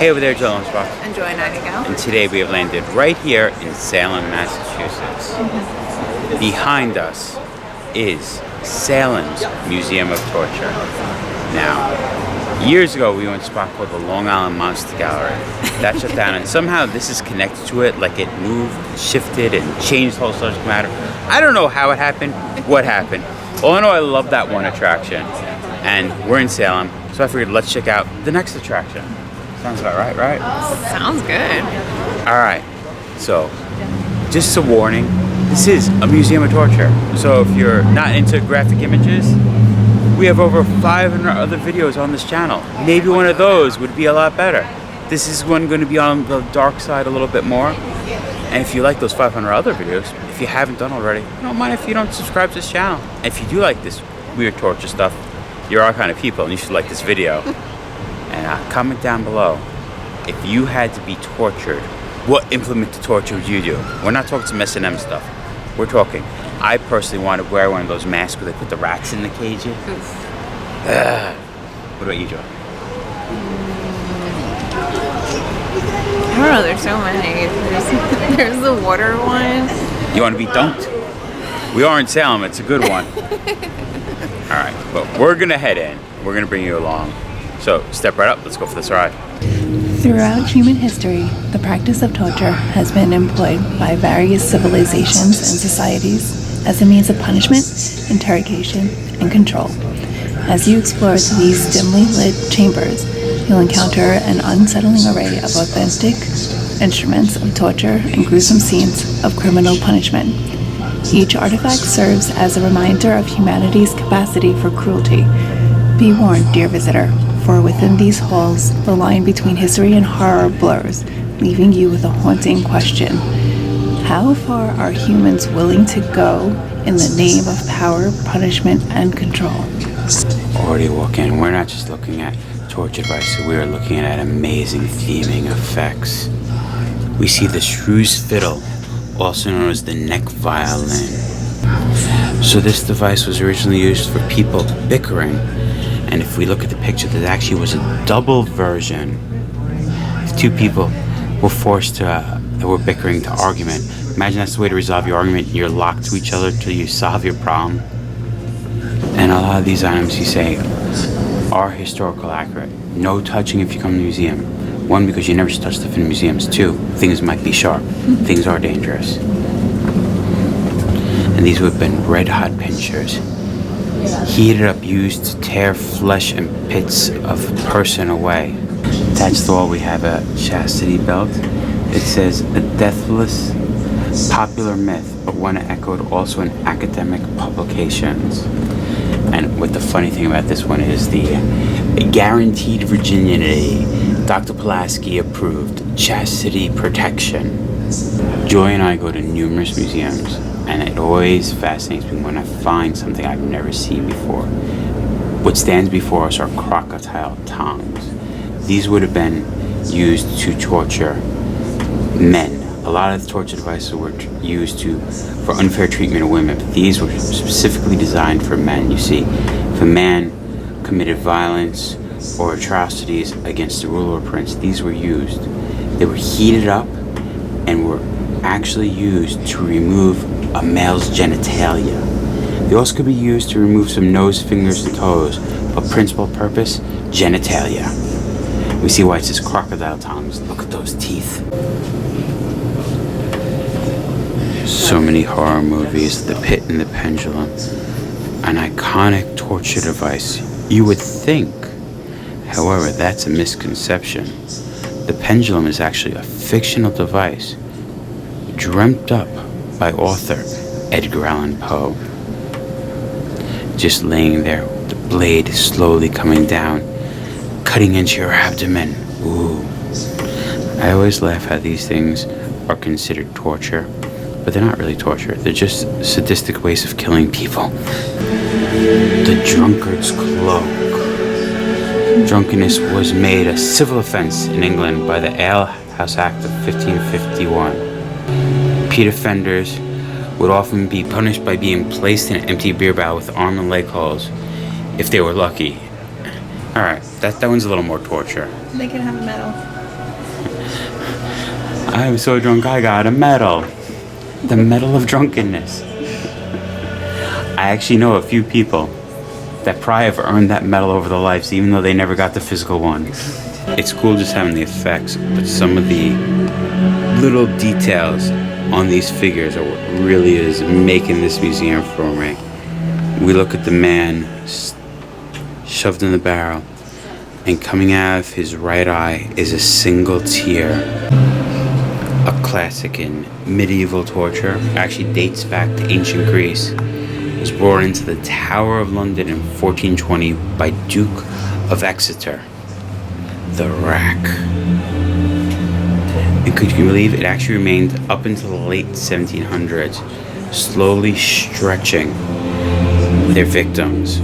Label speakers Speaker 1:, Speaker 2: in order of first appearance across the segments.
Speaker 1: Hey over there, Joe Spock.
Speaker 2: And Joy Nightingale.
Speaker 1: And today we have landed right here in Salem, Massachusetts. Behind us is Salem's Museum of Torture. Now, years ago we went to a spot called the Long Island Monster Gallery. That shut down, and somehow this is connected to it, like it moved, shifted, and changed the whole subject matter. I don't know how it happened, what happened. All I know, I love that one attraction. And we're in Salem, so I figured let's check out the next attraction. Sounds about right?
Speaker 2: Sounds good.
Speaker 1: Alright, so just a warning, this is a museum of torture. So if you're not into graphic images, we have over 500 other videos on this channel. Maybe one of those would be a lot better. This is one going to be on the dark side a little bit more. And if you like those 500 other videos, if you haven't done already, I don't mind if you don't subscribe to this channel. And if you do like this weird torture stuff, you're our kind of people and you should like this video. And comment down below, if you had to be tortured, what implement to torture would you do? We're not talking some S&M stuff. We're talking, I personally want to wear one of those masks where they put the rats in the cages. What about you, Joe?
Speaker 2: I don't know, there's so many. There's the water one.
Speaker 1: You want to be dunked? We are in Salem, it's a good one. Alright, but we're going to head in. We're going to bring you along. So, step right up, let's go for this ride.
Speaker 3: Throughout human history, the practice of torture has been employed by various civilizations and societies as a means of punishment, interrogation, and control. As you explore these dimly lit chambers, you'll encounter an unsettling array of authentic instruments of torture and gruesome scenes of criminal punishment. Each artifact serves as a reminder of humanity's capacity for cruelty. Be warned, dear visitor, for within these halls, the line between history and horror blurs, leaving you with a haunting question. How far are humans willing to go in the name of power, punishment, and control?
Speaker 1: Already walk in, we're not just looking at torture devices, we are looking at amazing theming effects. We see the Shrew's Fiddle, also known as the neck violin. So this device was originally used for people bickering. And if we look at the picture, there actually was a double version. If two people were forced to, that were bickering to argument. Imagine that's the way to resolve your argument. You're locked to each other till you solve your problem. And a lot of these items, you say, are historical accurate. No touching if you come to the museum. One, because you never should touch stuff in museums. Two, things might be sharp. Things are dangerous. And these would have been red hot pincers. Heated up, used to tear flesh and pits of a person away. Attached to the wall we have a chastity belt. It says a deathless popular myth, but one echoed also in academic publications. And what the funny thing about this one is the guaranteed virginity, Dr. Pulaski approved chastity protection. Joy and I go to numerous museums, and it always fascinates me when I find something I've never seen before. What stands before us are crocodile tongues. These would have been used to torture men. A lot of the torture devices were used for unfair treatment of women, but these were specifically designed for men. You see, if a man committed violence or atrocities against the ruler or prince, these were used. They were heated up and were actually used to remove a male's genitalia. They also could be used to remove some nose, fingers, and toes, but principal purpose, genitalia. We see why it says crocodile tongues. Look at those teeth. So many horror movies, The Pit and the Pendulum, an iconic torture device. You would think, however, that's a misconception. The pendulum is actually a fictional device dreamt up by author Edgar Allan Poe. Just laying there, with the blade slowly coming down, cutting into your abdomen. Ooh. I always laugh how these things are considered torture, but they're not really torture. They're just sadistic ways of killing people. The drunkard's cloak. Drunkenness was made a civil offense in England by the Alehouse Act of 1551. Repeat offenders would often be punished by being placed in an empty beer barrel with arm and leg holes if they were lucky. Alright, that one's a little more torture.
Speaker 2: They can have a medal.
Speaker 1: I was so drunk I got a medal. The Medal of Drunkenness. I actually know a few people that probably have earned that medal over their lives, even though they never got the physical one. It's cool just having the effects, but some of the little details on these figures are what really is making this museum for me. We look at the man shoved in the barrel, and coming out of his right eye is a single tear. A classic in medieval torture, actually dates back to ancient Greece. It was brought into the Tower of London in 1420 by Duke of Exeter. The rack. And could you believe it actually remained up until the late 1700s, slowly stretching their victims.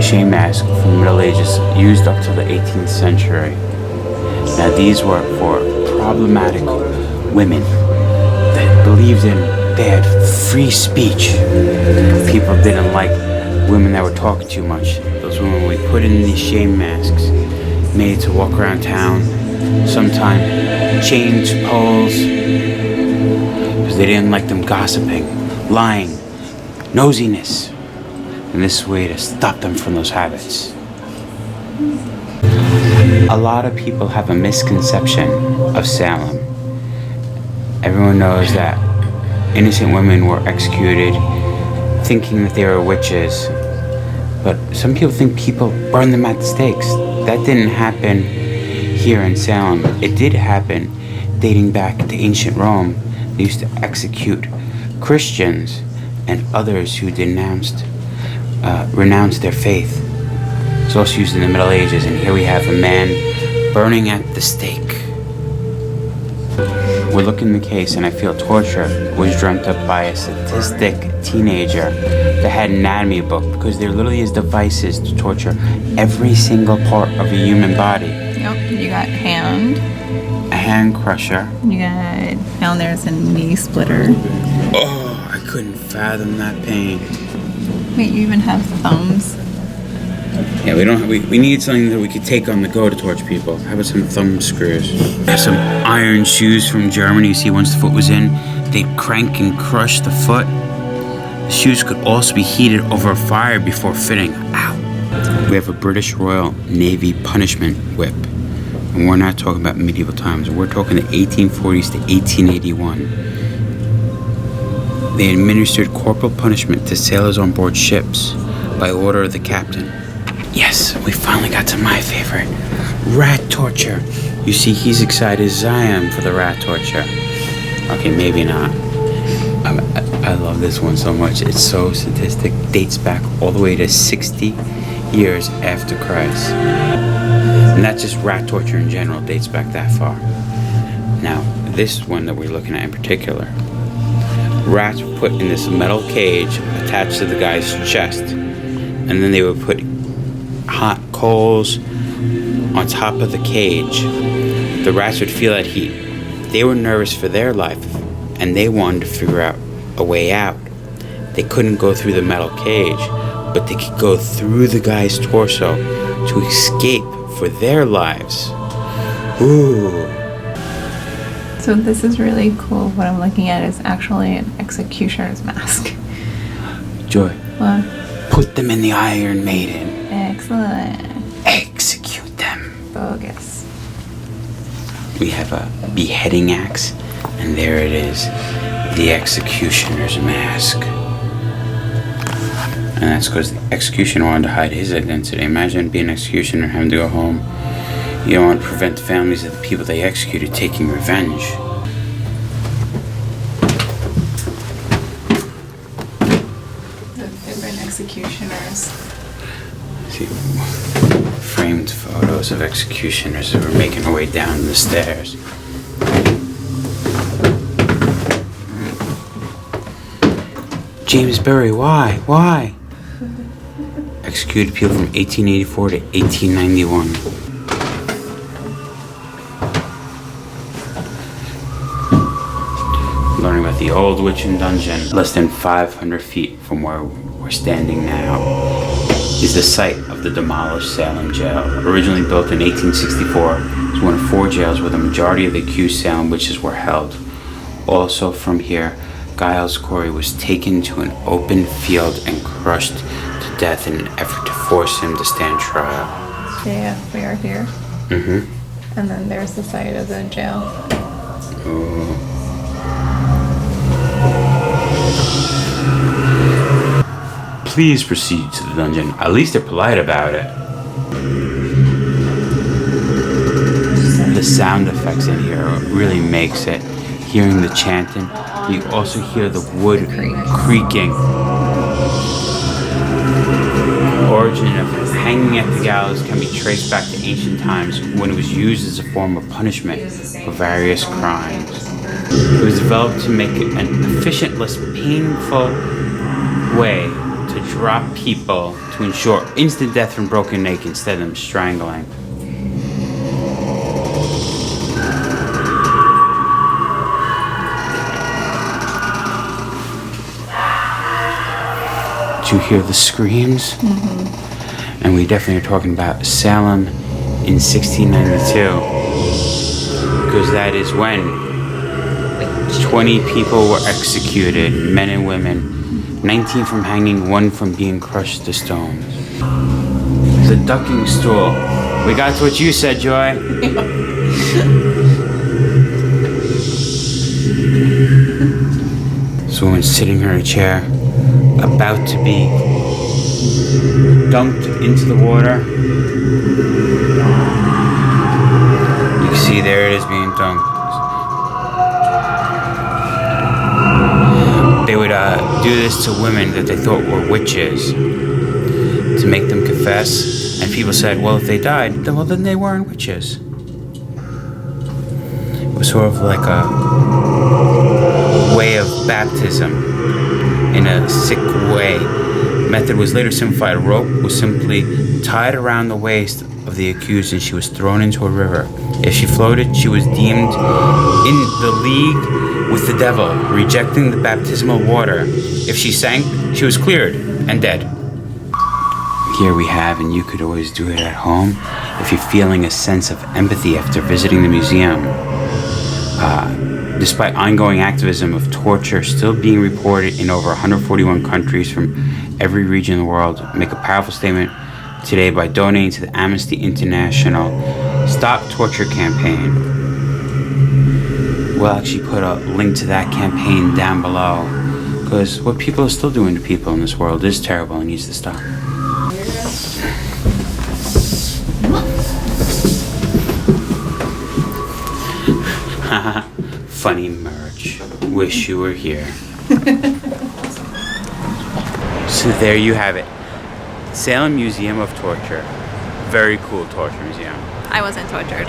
Speaker 1: Shame mask from the Middle Ages used up to the 18th century. Now these were for problematic women that believed they had free speech. People didn't like women that were talking too much. Those women we put in these shame masks, made to walk around town, sometimes chained to poles, because they didn't like them gossiping, lying, nosiness. And this is a way to stop them from those habits. A lot of people have a misconception of Salem. Everyone knows that innocent women were executed thinking that they were witches. But some people think people burned them at the stakes. That didn't happen here in Salem. It did happen dating back to ancient Rome. They used to execute Christians and others who renounced their faith. It's also used in the Middle Ages, and here we have a man burning at the stake. We're looking at the case, and I feel torture was dreamt up by a sadistic teenager that had an anatomy book, because there literally is devices to torture every single part of a human body.
Speaker 2: Yep, you got hand.
Speaker 1: A hand crusher.
Speaker 2: You got, down there's a knee splitter.
Speaker 1: Oh, I couldn't fathom that pain.
Speaker 2: Wait, you even have thumbs?
Speaker 1: Yeah, we need something that we could take on the go to torture people. How about some thumb screws? There's some iron shoes from Germany. You see, once the foot was in, they'd crank and crush the foot. The shoes could also be heated over a fire before fitting. Ow! We have a British Royal Navy punishment whip. And we're not talking about medieval times. We're talking the 1840s to 1881. They administered corporal punishment to sailors on board ships by order of the captain. Yes, we finally got to my favorite, rat torture. You see, he's excited as I am for the rat torture. Okay, maybe not. I love this one so much. It's so sadistic. Dates back all the way to 60 years after Christ. And not just rat torture in general dates back that far. Now, this one that we're looking at in particular, rats were put in this metal cage attached to the guy's chest, and then they would put hot coals on top of the cage. The rats would feel that heat. They were nervous for their life, and they wanted to figure out a way out. They couldn't go through the metal cage, but they could go through the guy's torso to escape for their lives. Ooh.
Speaker 2: So this is really cool. What I'm looking at is actually an executioner's mask.
Speaker 1: Joy.
Speaker 2: What?
Speaker 1: Put them in the Iron Maiden.
Speaker 2: Excellent.
Speaker 1: Execute them.
Speaker 2: Bogus.
Speaker 1: We have a beheading axe, and there it is, the executioner's mask. And that's because the executioner wanted to hide his identity. Imagine being an executioner and having to go home. You don't want to prevent the families of the people they executed taking revenge.
Speaker 2: The different executioners.
Speaker 1: See, framed photos of executioners that were making their way down the stairs. James Berry, why? Why? Executed people from 1884 to 1891. Learning about the old witch and dungeon, less than 500 feet from where we're standing now. is the site of the demolished Salem jail. Originally built in 1864, it was one of 4 jails where the majority of the accused Salem witches were held. Also from here, Giles Corey was taken to an open field and crushed to death in an effort to force him to stand trial.
Speaker 2: Yeah, we are here.
Speaker 1: Mm-hmm.
Speaker 2: And then there's the site of the jail.
Speaker 1: Ooh. Please proceed to the dungeon. At least they're polite about it. The sound effects in here really makes it. Hearing the chanting, you also hear the wood creaking. Origin of hanging at the gallows can be traced back to ancient times when it was used as a form of punishment for various crimes. It was developed to make it an efficient, less painful way to drop people to ensure instant death from broken neck instead of them strangling. Did you hear the screams?
Speaker 2: Mm-hmm.
Speaker 1: And we definitely are talking about Salem in 1692, because that is when 20 people were executed, men and women, 19 from hanging, 1 from being crushed to stones. The ducking stool. We got to what you said, Joy. This woman sitting in her chair, about to be dunked into the water. You can see there it is being dunked. They would do this to women that they thought were witches to make them confess, and people said, well, if they died, then they weren't witches. It was sort of like a way of baptism in a sick way. The method was later simplified. A rope was simply tied around the waist of the accused and she was thrown into a river. If she floated, she was deemed in the league with the devil, rejecting the baptismal water. If she sank, she was cleared and dead. Here we have, and you could always do it at home, if you're feeling a sense of empathy after visiting the museum. Despite ongoing activism of torture still being reported in over 141 countries from every region in the world, make a powerful statement today by donating to the Amnesty International Stop Torture campaign. We'll actually put a link to that campaign down below, because what people are still doing to people in this world is terrible and needs to stop. Funny merch. Wish you were here. So there you have it. Salem Museum of Torture. Very cool torture museum.
Speaker 2: I wasn't tortured.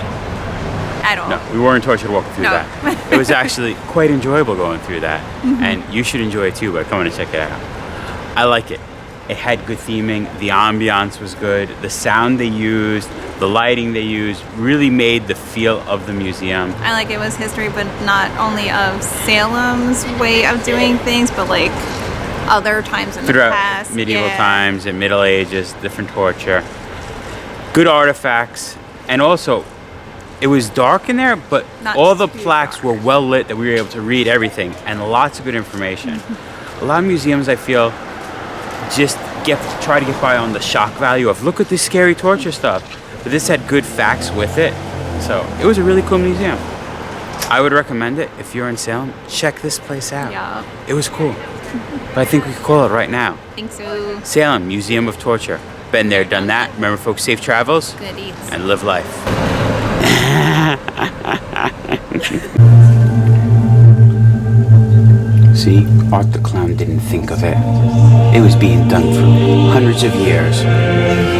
Speaker 2: At all.
Speaker 1: No, we weren't tortured walking through
Speaker 2: No.
Speaker 1: that. It was actually quite enjoyable going through that. And you should enjoy it too by coming to check it out. I like it. It had good theming. The ambiance was good. The sound they used, the lighting they used really made the feel of the museum.
Speaker 2: I like it was history, but not only of Salem's way of doing things, but like other times in the
Speaker 1: Throughout
Speaker 2: past.
Speaker 1: medieval times and Middle Ages, different torture. Good artifacts. And also, it was dark in there, but
Speaker 2: Not
Speaker 1: all the
Speaker 2: too
Speaker 1: plaques
Speaker 2: dark.
Speaker 1: were well lit that we were able to read everything and lots of good information. A lot of museums, I feel, just try to get by on the shock value of look at this scary torture stuff. But this had good facts with it. So it was a really cool museum. I would recommend it if you're in Salem. Check this place out.
Speaker 2: Yeah.
Speaker 1: It was cool. But I think we could call it right now.
Speaker 2: I think so.
Speaker 1: Salem Museum of Torture. Been there, done that. Remember, folks, safe travels
Speaker 2: Good eats.
Speaker 1: and live life. See, Art the Clown didn't think of it. It was being done for hundreds of years.